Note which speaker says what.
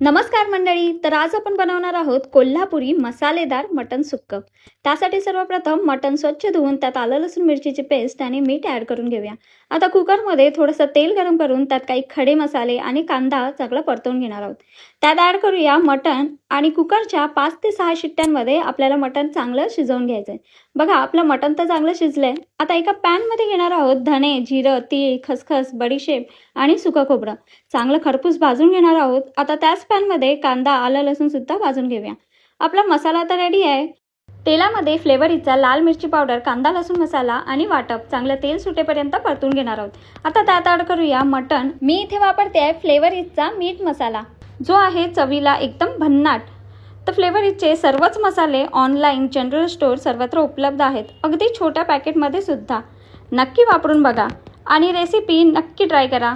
Speaker 1: नमस्कार मंडळी. तर आज आपण बनवणार आहोत कोल्हापुरी मसालेदार मटण सुक्क. त्यासाठी सर्वप्रथम मटण स्वच्छ धुवून त्यात आलं लसूण मिरचीची पेस्ट आणि मीठ ॲड करून घेऊया. आता कुकरमध्ये थोडंसं तेल गरम करून त्यात काही खडे मसाले आणि कांदा चांगला परतवून घेणार आहोत. त्यात ॲड करूया मटण आणि कुकरच्या 5 ते 6 शिट्ट्यांमध्ये आपल्याला मटण चांगलं शिजवून घ्यायचं आहे. बघा आपलं मटण तर चांगलं शिजलंय. आता एका पॅनमध्ये घेणार आहोत धणे, जिरं, तीळ, खसखस, बडीशेप आणि सुकं खोबरं. चांगलं खरपूस भाजून घेणार आहोत. आता त्याच पॅनमध्ये कांदा, आलं लसूण सुद्धा भाजून घेऊया. आपला मसाला तर रेडी आहे. तेलामध्ये फ्लेवरीचा लाल मिरची पावडर, कांदा लसूण मसाला आणि वाटप चांगलं तेल सुटेपर्यंत परतून घेणार आहोत. आता त्यात ॲड करूया मटण. मी इथे वापरते आहे फ्लेवरीचा मीठ मसाला, जो आहे चवीला एकदम भन्नाट. तर फ्लेवरीचे सर्वच मसाले ऑनलाईन, जनरल स्टोअर सर्वत्र उपलब्ध आहेत, अगदी छोट्या पॅकेटमध्ये सुद्धा. नक्की वापरून बघा आणि रेसिपी नक्की ट्राय करा.